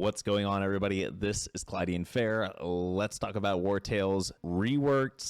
What's going on, everybody? This is Clydean Fair. Let's talk about Wartales reworked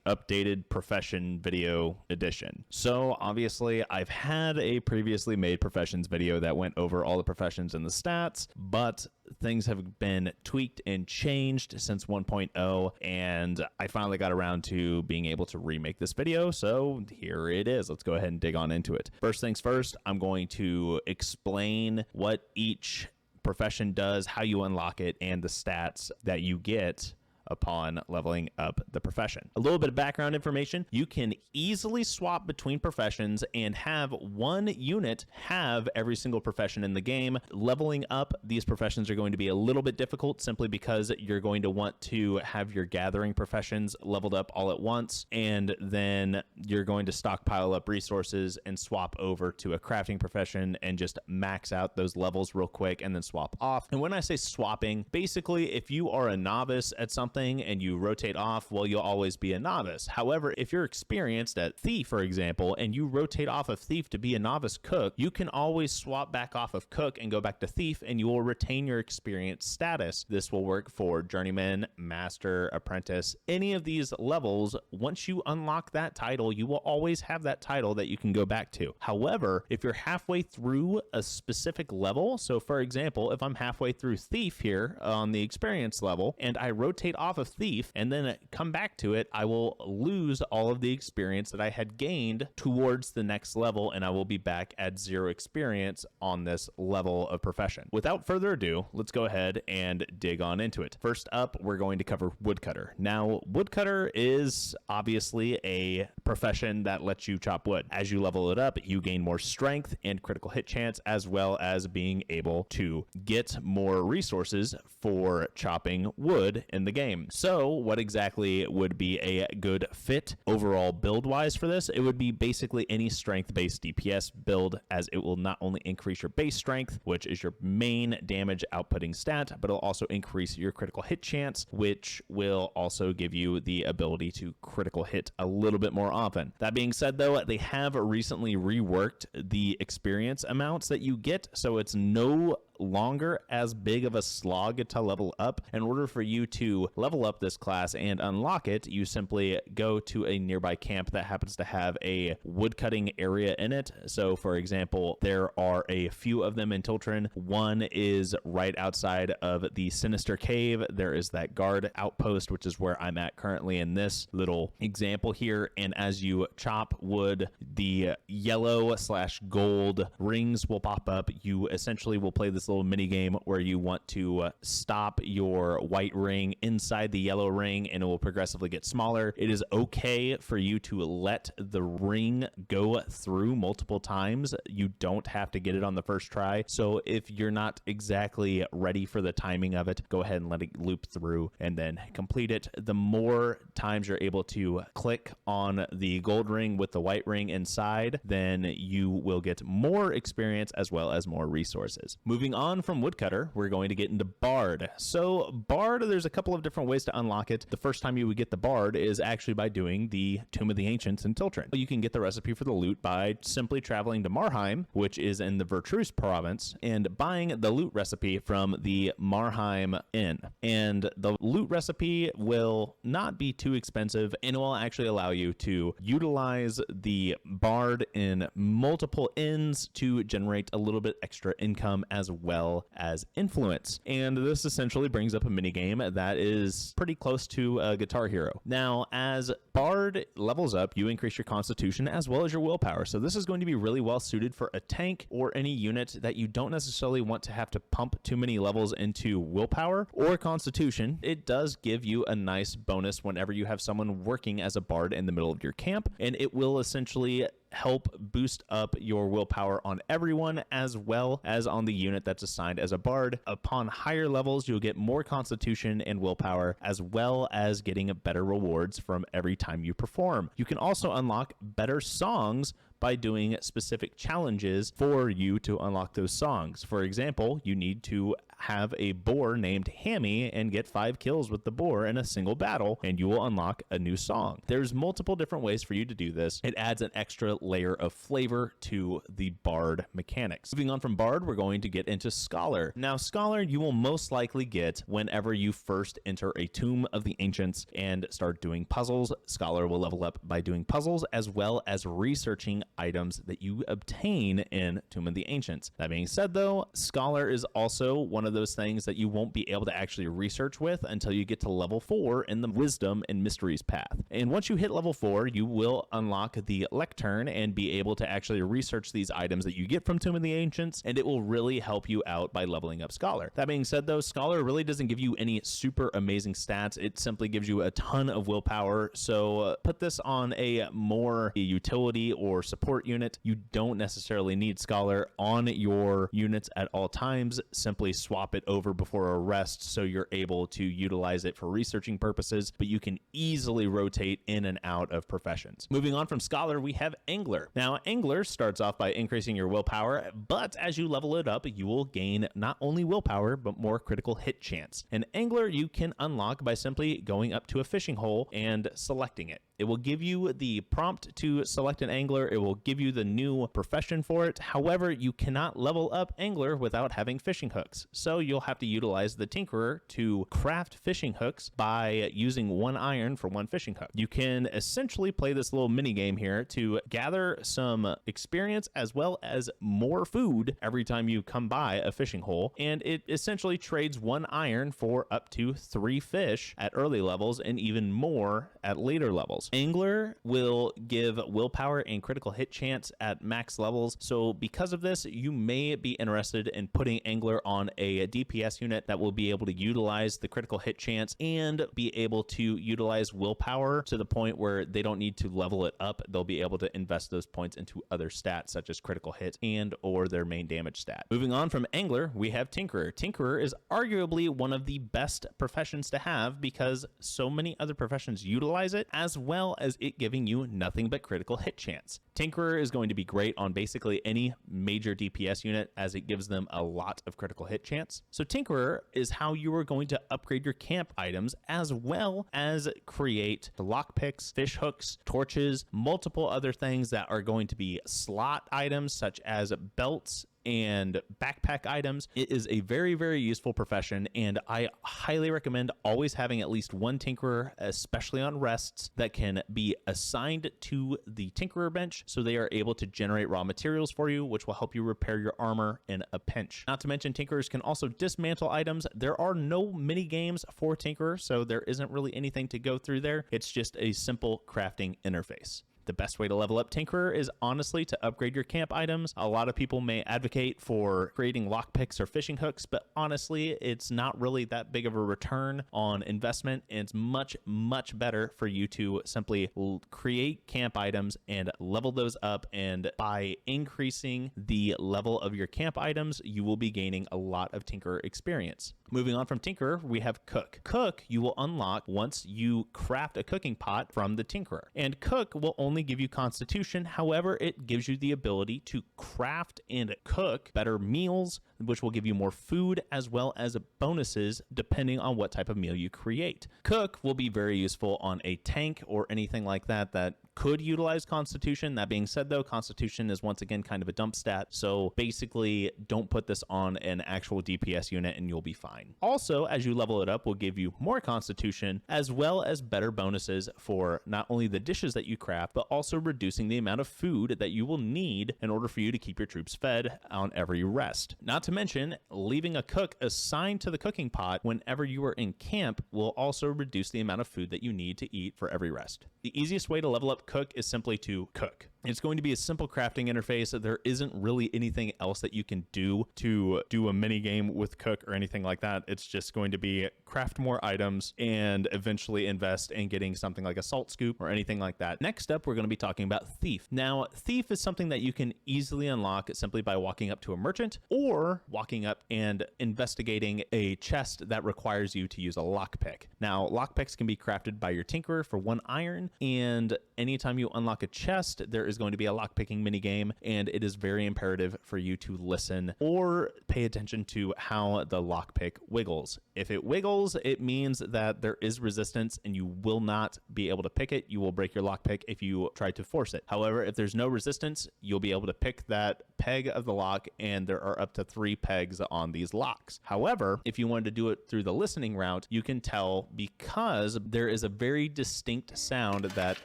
/ updated profession video edition. So obviously I've had a previously made professions video that went over all the professions and the stats, but things have been tweaked and changed since 1.0, and I finally got around to being able to remake this video, so here it is. Let's go ahead and dig on into it. First things first, I'm going to explain what each profession does, how you unlock it, and the stats that you get upon leveling up the profession. A little bit of background information: you can easily swap between professions and have one unit have every single profession in the game. Leveling up these professions are going to be a little bit difficult simply because you're going to want to have your gathering professions leveled up all at once, and then you're going to stockpile up resources and swap over to a crafting profession and just max out those levels real quick and then swap off. And when I say swapping, basically if you are a novice at something and you rotate off, well, you'll always be a novice. However, if you're experienced at Thief, for example, and you rotate off of Thief to be a novice cook, you can always swap back off of cook and go back to Thief, and you will retain your experience status. This will work for journeyman, master, apprentice, any of these levels. Once you unlock that title, you will always have that title that you can go back to. However, if you're halfway through a specific level, so for example, if I'm halfway through Thief here on the experience level and I rotate off of Thief and then come back to it, I will lose all of the experience that I had gained towards the next level, and I will be back at 0 experience on this level of profession. Without further ado, let's go ahead and dig on into it. First up, we're going to cover Woodcutter. Now, Woodcutter is obviously a profession that lets you chop wood. As you level it up, you gain more strength and critical hit chance, as well as being able to get more resources for chopping wood in the game. So what exactly would be a good fit overall build wise for this? It would be basically any strength based DPS build, as it will not only increase your base strength, which is your main damage outputting stat, but it'll also increase your critical hit chance, which will also give you the ability to critical hit a little bit more often. That being said, though, they have recently reworked the experience amounts that you get, so it's no longer as big of a slog to level up. In order for you to level up this class and unlock it, you simply go to a nearby camp that happens to have a woodcutting area in it. So for example, there are a few of them in Tiltron. One is right outside of the Sinister Cave. There is that guard outpost, which is where I'm at currently in this little example here. And as you chop wood, the yellow / gold rings will pop up. You essentially will play this little mini game where you want to stop your white ring inside the yellow ring, and it will progressively get smaller. It is okay for you to let the ring go through multiple times. You don't have to get it on the first try. So if you're not exactly ready for the timing of it, go ahead and let it loop through and then complete it. The more times you're able to click on the gold ring with the white ring inside, then you will get more experience as well as more resources. Moving on from Woodcutter, we're going to get into Bard. So Bard, there's a couple of different ways to unlock it. The first time you would get the Bard is actually by doing the Tomb of the Ancients in Tiltron. You can get the recipe for the loot by simply traveling to Marheim, which is in the Vertruse province, and buying the loot recipe from the Marheim Inn. And the loot recipe will not be too expensive, and it will actually allow you to utilize the Bard in multiple inns to generate a little bit extra income as well as influence. And this essentially brings up a mini game that is pretty close to a Guitar Hero. Now, as Bard levels up, you increase your constitution as well as your willpower. So this is going to be really well suited for a tank or any unit that you don't necessarily want to have to pump too many levels into willpower or constitution. It does give you a nice bonus whenever you have someone working as a Bard in the middle of your camp, and it will essentially help boost up your willpower on everyone as well as on the unit that's assigned as a Bard. Upon higher levels, you'll get more constitution and willpower, as well as getting better rewards from every time you perform. You can also unlock better songs by doing specific challenges for you to unlock those songs. For example, you need to have a boar named Hammy and get 5 kills with the boar in a single battle, and you will unlock a new song. There's multiple different ways for you to do this. It adds an extra layer of flavor to the Bard mechanics. Moving on from Bard, we're going to get into Scholar. Now, Scholar you will most likely get whenever you first enter a Tomb of the Ancients and start doing puzzles. Scholar will level up by doing puzzles as well as researching items that you obtain in Tomb of the Ancients. That being said, though, Scholar is also one of those things that you won't be able to actually research with until you get to level 4 in the Wisdom and Mysteries path. And once you hit level 4, you will unlock the Lectern and be able to actually research these items that you get from Tomb of the Ancients, and it will really help you out by leveling up Scholar. That being said, though, Scholar really doesn't give you any super amazing stats. It simply gives you a ton of willpower, so put this on a more utility or support unit. You don't necessarily need Scholar on your units at all times. Simply swap it over before a rest so you're able to utilize it for researching purposes, but you can easily rotate in and out of professions. Moving on from Scholar, we have Angler. Now, Angler starts off by increasing your willpower, but as you level it up, you will gain not only willpower, but more critical hit chance. An Angler you can unlock by simply going up to a fishing hole and selecting it. It will give you the prompt to select an angler. It will give you the new profession for it. However, you cannot level up angler without having fishing hooks. So you'll have to utilize the Tinkerer to craft fishing hooks by using 1 iron for 1 fishing hook. You can essentially play this little mini game here to gather some experience as well as more food every time you come by a fishing hole. And it essentially trades 1 iron for up to 3 fish at early levels and even more at later levels. Angler will give willpower and critical hit chance at max levels, so because of this, you may be interested in putting Angler on a DPS unit that will be able to utilize the critical hit chance and be able to utilize willpower to the point where they don't need to level it up. They'll be able to invest those points into other stats such as critical hit and or their main damage stat. Moving on from Angler, we have Tinkerer. Tinkerer is arguably one of the best professions to have because so many other professions utilize it, as well as it giving you nothing but critical hit chance. Tinkerer is going to be great on basically any major DPS unit as it gives them a lot of critical hit chance. So Tinkerer is how you are going to upgrade your camp items as well as create lockpicks, fish hooks, torches, multiple other things that are going to be slot items such as belts and backpack items. It is a very, very useful profession, and I highly recommend always having at least 1 Tinkerer, especially on rests, that can be assigned to the Tinkerer bench so they are able to generate raw materials for you, which will help you repair your armor in a pinch. Not to mention, Tinkerers can also dismantle items. There are no mini games for Tinkerer, so there isn't really anything to go through there. It's just a simple crafting interface. The best way to level up Tinkerer is honestly to upgrade your camp items. A lot of people may advocate for creating lockpicks or fishing hooks, but honestly, it's not really that big of a return on investment. And it's much, much better for you to simply create camp items and level those up. And by increasing the level of your camp items, you will be gaining a lot of Tinkerer experience. Moving on from Tinkerer, we have Cook. Cook you will unlock once you craft a cooking pot from the Tinkerer. And Cook will only give you Constitution. However, it gives you the ability to craft and cook better meals, which will give you more food as well as bonuses depending on what type of meal you create. Cook will be very useful on a tank or anything like that that could utilize Constitution. That being said, though, Constitution is once again kind of a dump stat, so basically don't put this on an actual DPS unit and you'll be fine. Also, as you level it up, will give you more Constitution as well as better bonuses for not only the dishes that you craft, but also reducing the amount of food that you will need in order for you to keep your troops fed on every rest. Not to mention, leaving a cook assigned to the cooking pot whenever you are in camp will also reduce the amount of food that you need to eat for every rest. The easiest way to level up Cook is simply to cook. It's going to be a simple crafting interface. There isn't really anything else that you can do to do a mini game with Cook or anything like that. It's just going to be craft more items and eventually invest in getting something like a salt scoop or anything like that. Next up, we're going to be talking about Thief. Now, Thief is something that you can easily unlock simply by walking up to a merchant or walking up and investigating a chest that requires you to use a lockpick. Now, lockpicks can be crafted by your Tinkerer for 1 iron, and anytime you unlock a chest, there is going to be a lockpicking minigame, and it is very imperative for you to listen or pay attention to how the lockpick wiggles. If it wiggles, it means that there is resistance and you will not be able to pick it. You will break your lockpick if you try to force it. However, if there's no resistance, you'll be able to pick that peg of the lock, and there are up to 3 pegs on these locks. However, if you wanted to do it through the listening route, you can tell because there is a very distinct sound that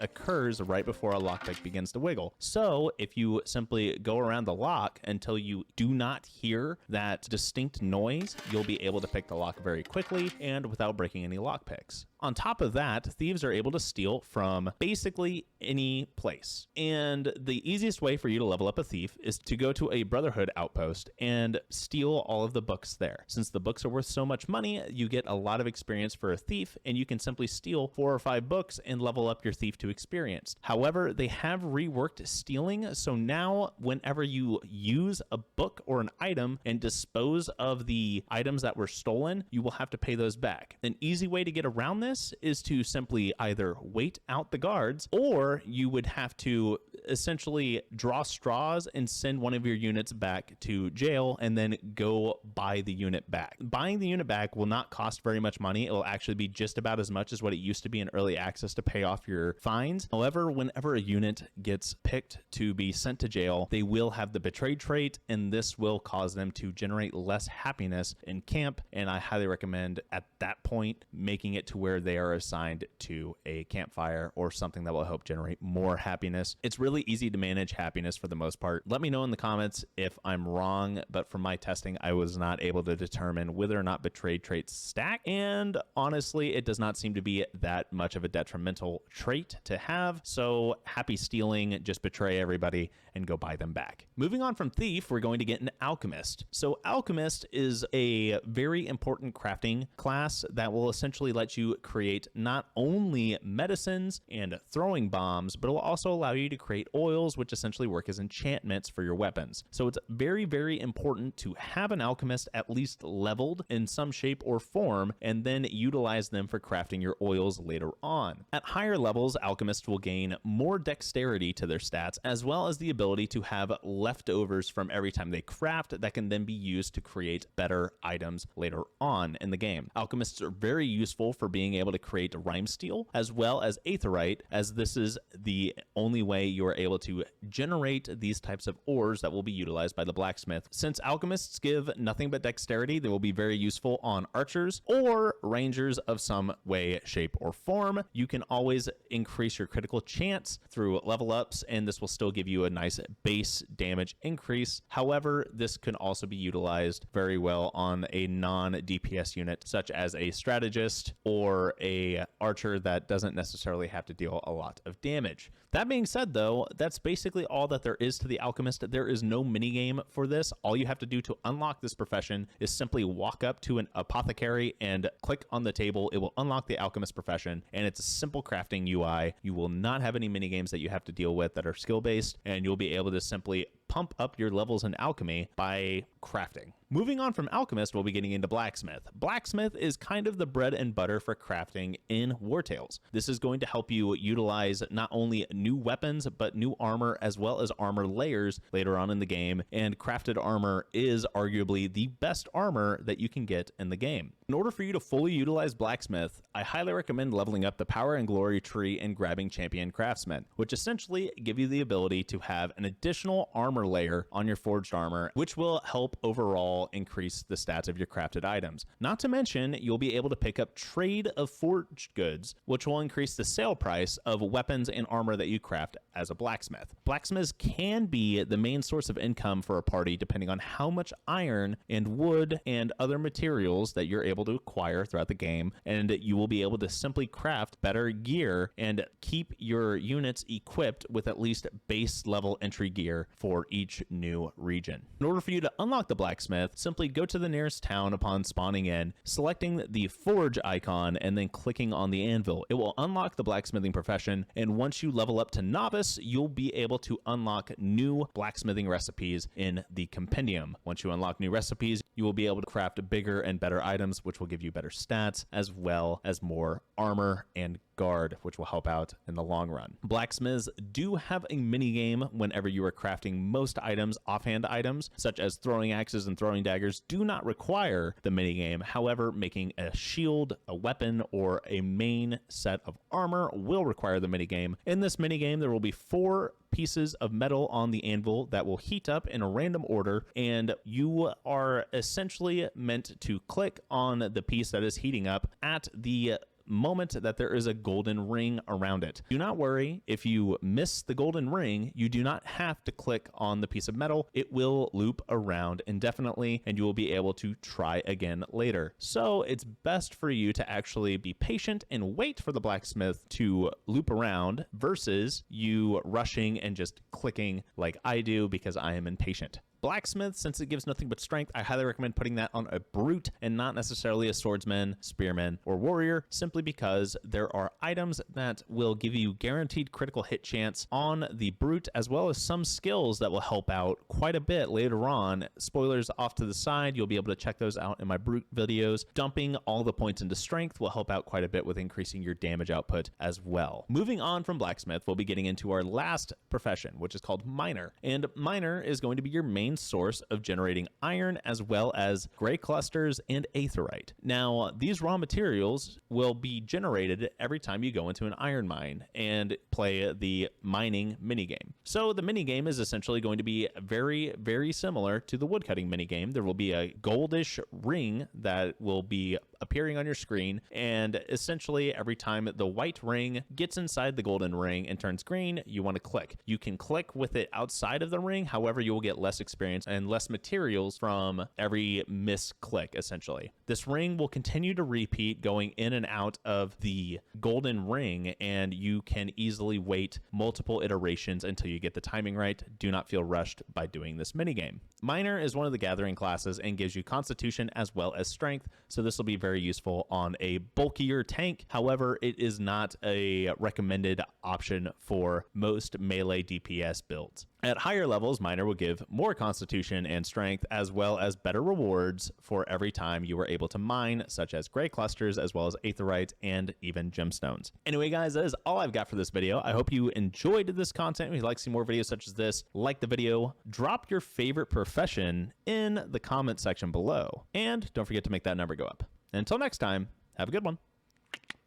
occurs right before a lockpick begins to wiggle. So if you simply go around the lock until you do not hear that distinct noise, you'll be able to pick the lock very quickly and without breaking any lockpicks. On top of that, thieves are able to steal from basically any place. And the easiest way for you to level up a thief is to go to a Brotherhood outpost and steal all of the books there. Since the books are worth so much money, you get a lot of experience for a thief, and you can simply steal 4 or 5 books and level up your thief to experienced. However, they have reworked stealing, so now whenever you use a book or an item and dispose of the items that were stolen, you will have to pay those back. An easy way to get around this is to simply either wait out the guards, or you would have to essentially draw straws and send one of your units back to jail and then go buy the unit back. Buying the unit back will not cost very much money. It will actually be just about as much as what it used to be in early access to pay off your fines. However, whenever a unit gets picked to be sent to jail, they will have the betrayed trait, and this will cause them to generate less happiness in camp, and I highly recommend at that point making it to where they are assigned to a campfire or something that will help generate more happiness. It's really easy to manage happiness for the most part. Let me know in the comments if I'm wrong, but from my testing, I was not able to determine whether or not betrayed traits stack, and honestly, it does not seem to be that much of a detrimental trait to have, so happy stealing, just betray everybody and go buy them back. Moving on from thief, we're going to get an alchemist. So alchemist is a very important crafting class that will essentially let you create not only medicines and throwing bombs, but it will also allow you to create oils, which essentially work as enchantments for your weapons. So it's very, very important to have an alchemist at least leveled in some shape or form, and then utilize them for crafting your oils later on. At higher levels, alchemists will gain more dexterity to their stats, as well as the ability to have leftovers from every time they craft that can then be used to create better items later on in the game. Alchemists are very useful for being able to create rhyme steel as well as aetherite, as this is the only way you are able to generate these types of ores that will be utilized by the blacksmith. Since alchemists give nothing but dexterity, they will be very useful on archers or rangers of some way, shape, or form. You can always increase your critical chance through level ups, and this will still give you a nice base damage increase. However, this can also be utilized very well on a non-DPS unit, such as a strategist or a archer that doesn't necessarily have to deal a lot of damage. That being said, though, that's basically all that there is to the alchemist. There is no minigame for this. All you have to do to unlock this profession is simply walk up to an apothecary and click on the table. It will unlock the alchemist profession, and it's a simple crafting UI. You will not have any minigames that you have to deal with that are skill-based, and you'll be able to simply pump up your levels in alchemy by crafting. Moving on from alchemist, we'll be getting into blacksmith. Blacksmith is kind of the bread and butter for crafting in Wartales. This is going to help you utilize not only new weapons, but new armor as well as armor layers later on in the game, and crafted armor is arguably the best armor that you can get in the game. In order for you to fully utilize blacksmith, I highly recommend leveling up the power and glory tree and grabbing champion craftsmen, which essentially give you the ability to have an additional armor layer on your forged armor, which will help overall increase the stats of your crafted items. Not to mention, you'll be able to pick up trade of forged goods, which will increase the sale price of weapons and armor that you craft as a blacksmith. Blacksmiths can be the main source of income for a party depending on how much iron and wood and other materials that you're able to acquire throughout the game, and you will be able to simply craft better gear and keep your units equipped with at least base level entry gear for each new region. In order for you to unlock the blacksmith, simply go to the nearest town upon spawning in, selecting the forge icon, and then clicking on the anvil. It will unlock the blacksmithing profession, and once you level up to novice, you'll be able to unlock new blacksmithing recipes in the compendium. Once you unlock new recipes, you will be able to craft bigger and better items, which will give you better stats as well as more armor and guard, which will help out in the long run. Blacksmiths do have a mini game whenever you are crafting. Most items, offhand items, such as throwing axes and throwing daggers, do not require the mini game. However, making a shield, a weapon, or a main set of armor will require the mini game. In this mini game, there will be 4 pieces of metal on the anvil that will heat up in a random order, and you are essentially meant to click on the piece that is heating up at the moment that there is a golden ring around it. Do not worry if you miss the golden ring. You do not have to click on the piece of metal. It will loop around indefinitely, and you will be able to try again later. So it's best for you to actually be patient and wait for the blacksmith to loop around versus you rushing and just clicking like I do because I am impatient. Blacksmith, since it gives nothing but strength, I highly recommend putting that on a brute and not necessarily a swordsman, spearman, or warrior, simply because there are items that will give you guaranteed critical hit chance on the brute, as well as some skills that will help out quite a bit later on. Spoilers off to the side, you'll be able to check those out in my brute videos. Dumping all the points into strength will help out quite a bit with increasing your damage output as well. Moving on from blacksmith, we'll be getting into our last profession, which is called miner. And miner is going to be your main source of generating iron, as well as gray clusters and aetheryte. Now, these raw materials will be generated every time you go into an iron mine and play the mining minigame. So the minigame is essentially going to be very, very similar to the woodcutting minigame. There will be a goldish ring that will be appearing on your screen, and essentially every time the white ring gets inside the golden ring and turns green, you want to click. You can click with it outside of the ring, however you will get less experience and less materials from every misclick, essentially. This ring will continue to repeat, going in and out of the golden ring, and you can easily wait multiple iterations until you get the timing right. Do not feel rushed by doing this minigame. Miner is one of the gathering classes and gives you constitution as well as strength, so this will be very useful on a bulkier tank. However, it is not a recommended option for most melee DPS builds. At higher levels, miner will give more constitution and strength, as well as better rewards for every time you are able to mine, such as gray clusters, as well as aetheryte and even gemstones. Anyway, guys, that is all I've got for this video. I hope you enjoyed this content. If you'd like to see more videos such as this, like the video, drop your favorite profession in the comment section below, and don't forget to make that number go up. Until next time, have a good one.